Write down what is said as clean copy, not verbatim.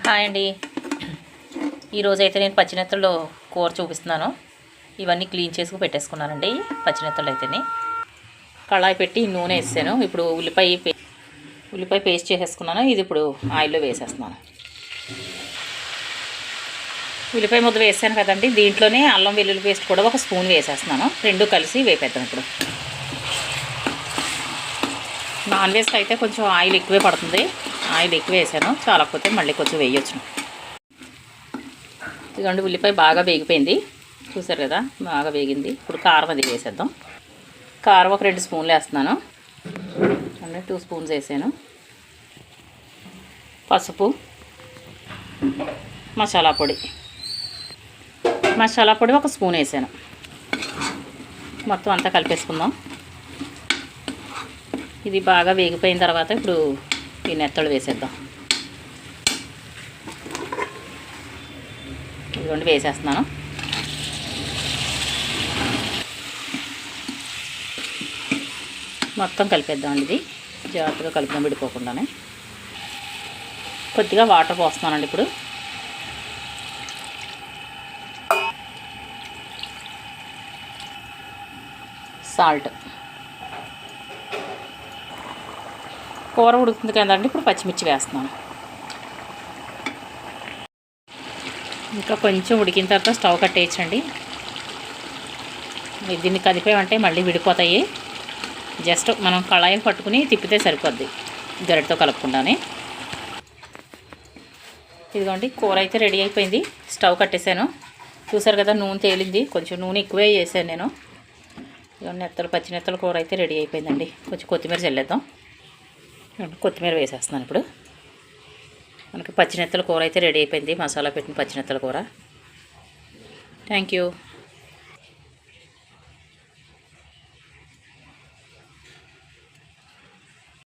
Hi అండి. ఈరోజైతే నేను పచ్చినెత్తల్లో కూర చూపిస్తున్నాను. ఇవన్నీ క్లీన్ చేసుకు పెట్టేసుకున్నానండి. పచ్చినెత్తలు అయితేనే కళాయి పెట్టి నూనె వేసాను. ఇప్పుడు ఉల్లిపాయ పేస్ట్ చేసేసుకున్నాను. ఇది ఇప్పుడు ఆయిల్లో వేసేస్తున్నాను. ఉల్లిపాయ ముద్ద వేసాను కదండి, దీంట్లోనే అల్లం వెల్లుల్లి పేస్ట్ కూడా ఒక స్పూన్ వేసేస్తున్నాను. రెండు కలిసి వేపేద్దాం. ఇప్పుడు నాన్ వెజ్ అయితే కొంచెం ఆయిల్ ఎక్కువే పడుతుంది. ఆయిల్ ఎక్కువ వేసాను, చాలకపోతే మళ్ళీ కొంచెం వేయొచ్చు. ఇదిగోండి, ఉల్లిపాయ బాగా వేగిపోయింది, చూసారు కదా, బాగా వేగింది. ఇప్పుడు కారం అది వేసేద్దాం. కారం ఒక 2 స్పూన్లు వేస్తున్నాను. 2 స్పూన్స్ వేసాను. పసుపు, మసాలా పొడి ఒక స్పూన్ వేసాను. మొత్తం అంతా కలిపేసుకుందాం. ఇది బాగా వేగిపోయిన తర్వాత ఇప్పుడు ఈ నెత్తలు వేసేద్దాం. ఇదిగోండి వేసేస్తున్నాను. మొత్తం కలిపేద్దామండి. ఇది జాగ్రత్తగా కలుపుదాం, విడిపోకుండానే. కొద్దిగా వాటర్ పోస్తున్నానండి. ఇప్పుడు సాల్ట్, కూర ఉడుకుతుంది కదండి, ఇప్పుడు పచ్చిమిర్చి వేస్తున్నాను. ఇంకా కొంచెం ఉడికిన తర్వాత స్టవ్ కట్టేయచ్చండి. దీన్ని కదిపామంటే మళ్ళీ విడిపోతాయి. జస్ట్ మనం కళాయి పట్టుకుని తిప్పితే సరిపోద్ది, గరిటతో కలుపుకుండానే. ఇదిగోండి, కూర అయితే రెడీ అయిపోయింది. స్టవ్ కట్టేసాను. చూసారు కదా, నూనె తేలింది. కొంచెం నూనె ఎక్కువే వేసాను నేను. ఇదిగోండి, పచ్చినెత్తల కూర అయితే రెడీ అయిపోయిందండి. కొంచెం కొత్తిమీర చల్లేద్దాం. కొత్తిమీర వేసేస్తున్నాను. ఇప్పుడు మనకి పచ్చినెత్తల కూర అయితే రెడీ అయిపోయింది. మసాలా పెట్టిన పచ్చినెత్తల కూర. Thank you.